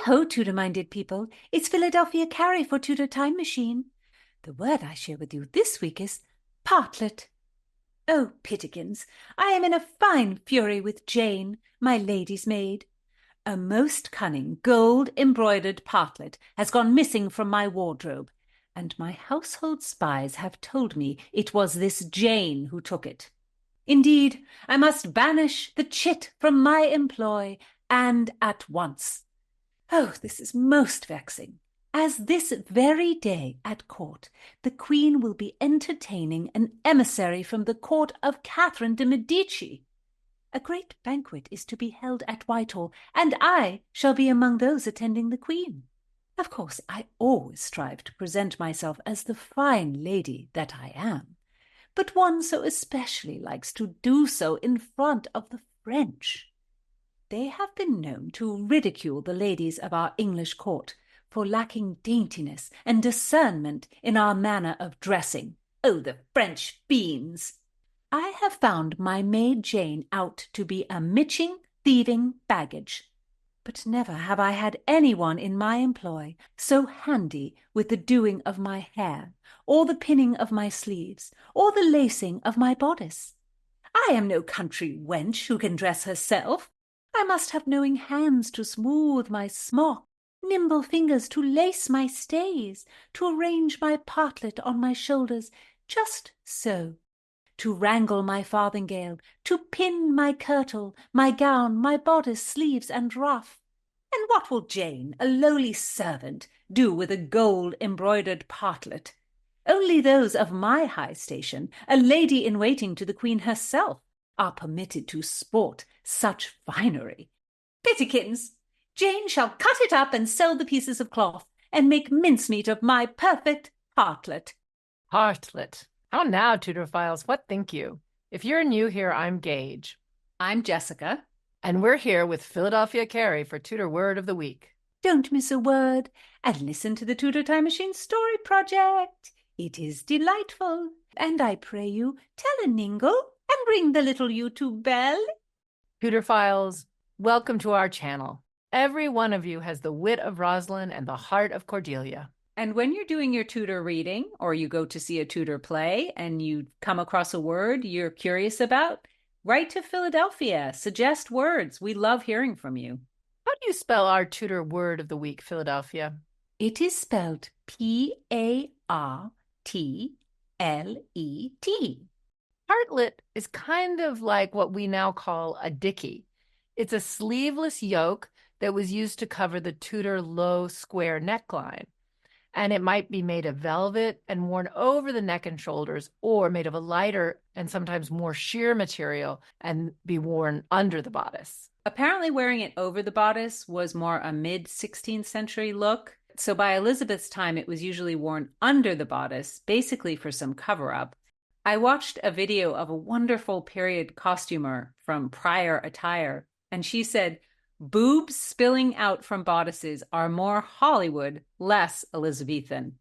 Hi-ho, Tudor-minded people. It's Philadelphia Carrie for Tudor Time Machine. The word I share with you this week is partlet. Oh, Pitikins, I am in a fine fury with Jane, my lady's maid. A most cunning gold-embroidered partlet has gone missing from my wardrobe, and my household spies have told me it was this Jane who took it. Indeed, I must banish the chit from my employ, and at once. Oh, this is most vexing, as this very day at court the Queen will be entertaining an emissary from the court of Catherine de' Medici. A great banquet is to be held at Whitehall, and I shall be among those attending the Queen. Of course, I always strive to present myself as the fine lady that I am, but one so especially likes to do so in front of the French. They have been known to ridicule the ladies of our English court for lacking daintiness and discernment in our manner of dressing. Oh, the French fiends! I have found my maid Jane out to be a mitching, thieving baggage, but never have I had anyone in my employ so handy with the doing of my hair, or the pinning of my sleeves, or the lacing of my bodice. I am no country wench who can dress herself. I must have knowing hands to smooth my smock, nimble fingers to lace my stays, to arrange my partlet on my shoulders, just so, to wrangle my farthingale, to pin my kirtle, my gown, my bodice, sleeves, and ruff. And what will Jane, a lowly servant, do with a gold-embroidered partlet? Only those of my high station, a lady-in-waiting to the Queen herself, are permitted to sport such finery. Pitikins, Jane shall cut it up and sell the pieces of cloth, and make mincemeat of my perfect partlet. Partlet. How now, Tudorphiles, what think you? If you're new here, I'm Gage. I'm Jessica. And we're here with Philadelphia Carrie for Tudor Word of the Week. Don't miss a word, and listen to the Tudor Time Machine Story Project. It is delightful, and I pray you tell a ningle and ring the little YouTube bell. Tudorphiles, welcome to our channel. Every one of you has the wit of Rosalind and the heart of Cordelia. And when you're doing your Tudor reading, or you go to see a Tudor play and you come across a word you're curious about, write to Philadelphia. Suggest words. We love hearing from you. How do you spell our Tudor Word of the Week, Philadelphia? It is spelled P-A-R-T-L-E-T. Partlet is kind of like what we now call a dicky. It's a sleeveless yoke that was used to cover the Tudor low square neckline. And it might be made of velvet and worn over the neck and shoulders, or made of a lighter and sometimes more sheer material and be worn under the bodice. Apparently wearing it over the bodice was more a mid-16th century look. So by Elizabeth's time, it was usually worn under the bodice, basically for some cover-up. I watched a video of a wonderful period costumer from Prior Attire, and she said, boobs spilling out from bodices are more Hollywood, less Elizabethan.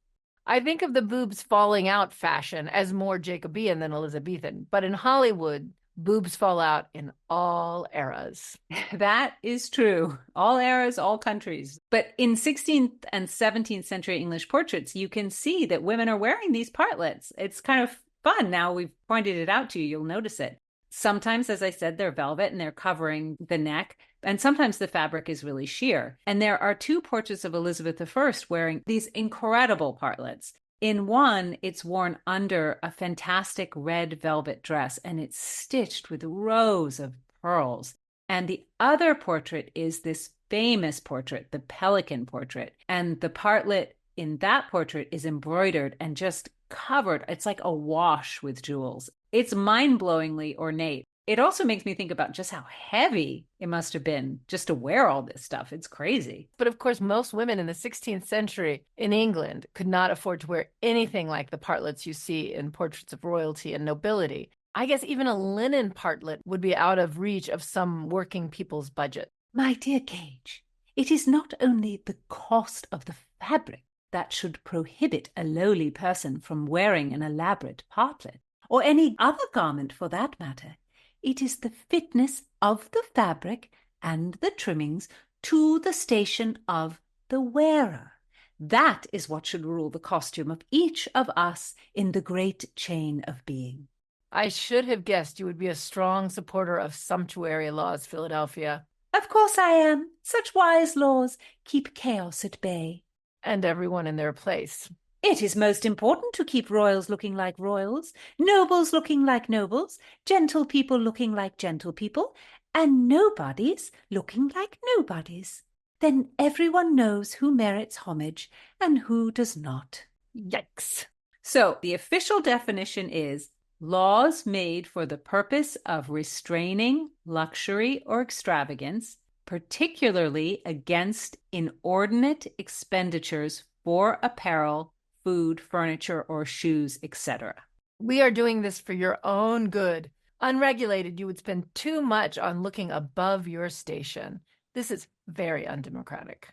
I think of the boobs falling out fashion as more Jacobean than Elizabethan, but in Hollywood, boobs fall out in all eras. That is true. All eras, all countries. But in 16th and 17th century English portraits, you can see that women are wearing these partlets. It's kind of fun. Now we've pointed it out to you, you'll notice it. Sometimes, as I said, they're velvet and they're covering the neck. And sometimes the fabric is really sheer. And there are two portraits of Elizabeth I wearing these incredible partlets. In one, it's worn under a fantastic red velvet dress, and it's stitched with rows of pearls. And the other portrait is this famous portrait, the Pelican portrait. And the partlet in that portrait is embroidered and just covered. It's like awash with jewels. It's mind-blowingly ornate. It also makes me think about just how heavy it must have been just to wear all this stuff. It's crazy. But of course, most women in the 16th century in England could not afford to wear anything like the partlets you see in portraits of royalty and nobility. I guess even a linen partlet would be out of reach of some working people's budget. My dear Gage, it is not only the cost of the fabric that should prohibit a lowly person from wearing an elaborate partlet, or any other garment for that matter. It is the fitness of the fabric and the trimmings to the station of the wearer. That is what should rule the costume of each of us in the great chain of being. I should have guessed you would be a strong supporter of sumptuary laws, Philadelphia. Of course I am. Such wise laws keep chaos at bay. And everyone in their place. It is most important to keep royals looking like royals, nobles looking like nobles, gentle people looking like gentle people, and nobodies looking like nobodies. Then everyone knows who merits homage and who does not. Yikes. So the official definition is laws made for the purpose of restraining luxury or extravagance, particularly against inordinate expenditures for apparel, food, furniture, or shoes, etc. We are doing this for your own good. Unregulated, you would spend too much on looking above your station. This is very undemocratic.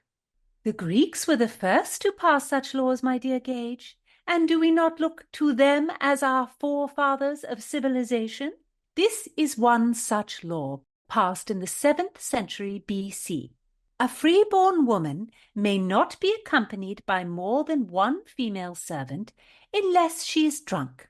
The Greeks were the first to pass such laws, my dear Gage. And do we not look to them as our forefathers of civilization? This is one such law, passed in the 7th century BC. A freeborn woman may not be accompanied by more than one female servant unless she is drunk.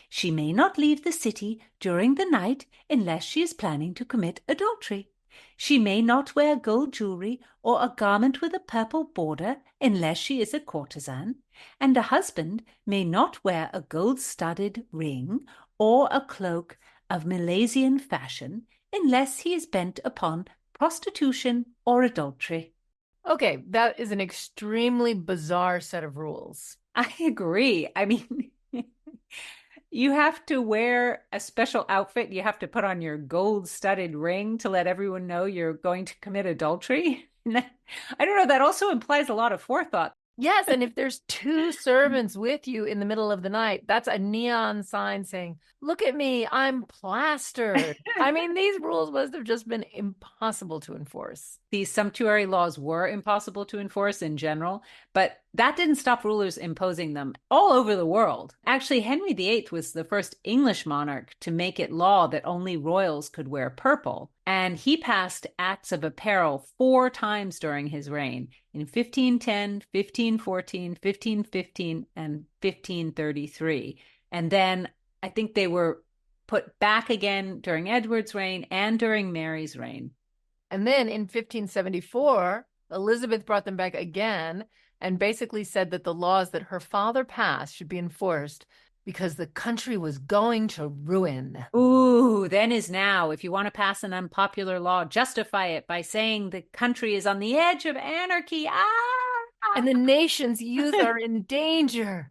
She may not leave the city during the night unless she is planning to commit adultery. She may not wear gold jewelry or a garment with a purple border unless she is a courtesan, and a husband may not wear a gold-studded ring or a cloak of Milesian fashion unless he is bent upon prostitution or adultery. Okay, that is an extremely bizarre set of rules. I agree. I mean, you have to wear a special outfit. You have to put on your gold-studded ring to let everyone know you're going to commit adultery. I don't know. That also implies a lot of forethought. Yes, and if there's two servants with you in the middle of the night, that's a neon sign saying, "Look at me, I'm plastered." I mean, these rules must have just been impossible to enforce. These sumptuary laws were impossible to enforce in general, but that didn't stop rulers imposing them all over the world. Actually, Henry VIII was the first English monarch to make it law that only royals could wear purple, and he passed acts of apparel 4 times during his reign, in 1510, 1514, 1515, and 1533. And then I think they were put back again during Edward's reign and during Mary's reign. And then in 1574, Elizabeth brought them back again and basically said that the laws that her father passed should be enforced because the country was going to ruin. Ooh, then is now. If you want to pass an unpopular law, justify it by saying the country is on the edge of anarchy. And the nation's youth are in danger.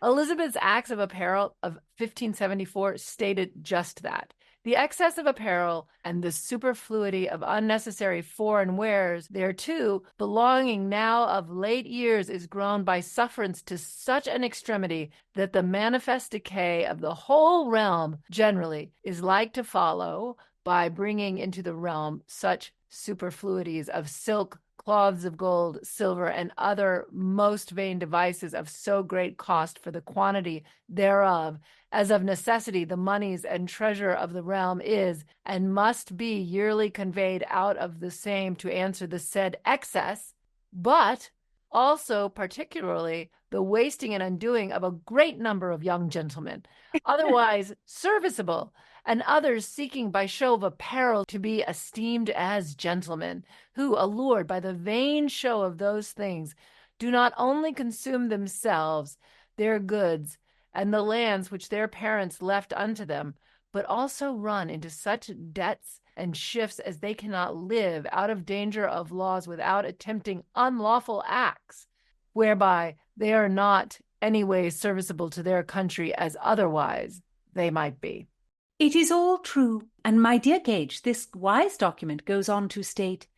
Elizabeth's Acts of Apparel of 1574 stated just that. The excess of apparel and the superfluity of unnecessary foreign wares thereto, belonging now of late years, is grown by sufferance to such an extremity that the manifest decay of the whole realm generally is like to follow by bringing into the realm such superfluities of silk, cloths of gold, silver, and other most vain devices of so great cost for the quantity thereof, as of necessity the moneys and treasure of the realm is, and must be yearly conveyed out of the same to answer the said excess, but also particularly the wasting and undoing of a great number of young gentlemen, otherwise serviceable, and others seeking by show of apparel to be esteemed as gentlemen, who, allured by the vain show of those things, do not only consume themselves, their goods, and the lands which their parents left unto them, but also run into such debts and shifts as they cannot live out of danger of laws without attempting unlawful acts, whereby they are not any way serviceable to their country as otherwise they might be. It is all true, and my dear Gage, this wise document goes on to state,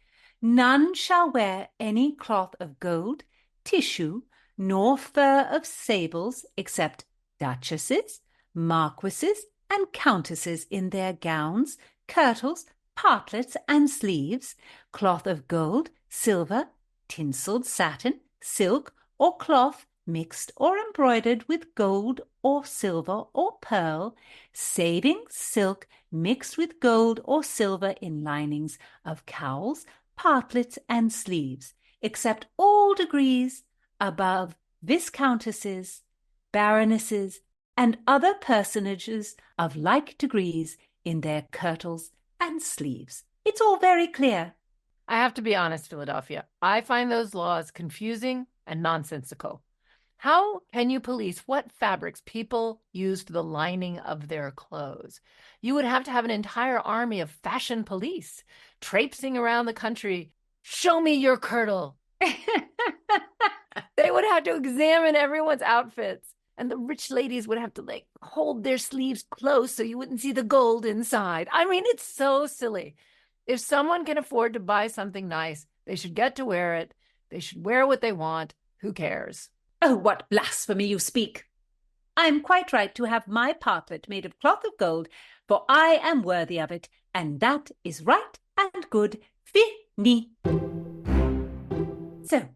none shall wear any cloth of gold, tissue, nor fur of sables, except duchesses, marquises, and countesses in their gowns, kirtles, partlets, and sleeves, cloth of gold, silver, tinselled satin, silk, or cloth mixed or embroidered with gold or silver or pearl, saving silk mixed with gold or silver in linings of cowls, partlets, and sleeves, except all degrees above viscountesses, baronesses, and other personages of like degrees in their kirtles and sleeves. It's all very clear. I have to be honest, Philadelphia. I find those laws confusing and nonsensical. How can you police what fabrics people use for the lining of their clothes? You would have to have an entire army of fashion police traipsing around the country. Show me your kirtle. They would have to examine everyone's outfits, and the rich ladies would have to hold their sleeves close so you wouldn't see the gold inside. I mean, it's so silly. If someone can afford to buy something nice, they should get to wear it. They should wear what they want. Who cares? Oh, what blasphemy you speak! I am quite right to have my partlet made of cloth of gold, for I am worthy of it, and that is right and good. Fini. So,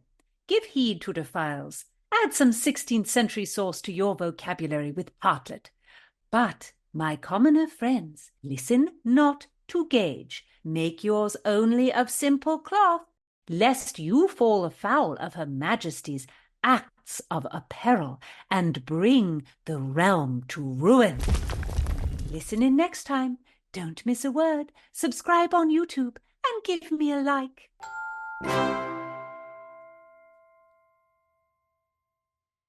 give heed, Tudorphiles. Add some 16th century sauce to your vocabulary with partlet. But, my commoner friends, listen not to Gage. Make yours only of simple cloth, lest you fall afoul of Her Majesty's acts of apparel and bring the realm to ruin. Listen in next time. Don't miss a word. Subscribe on YouTube and give me a like.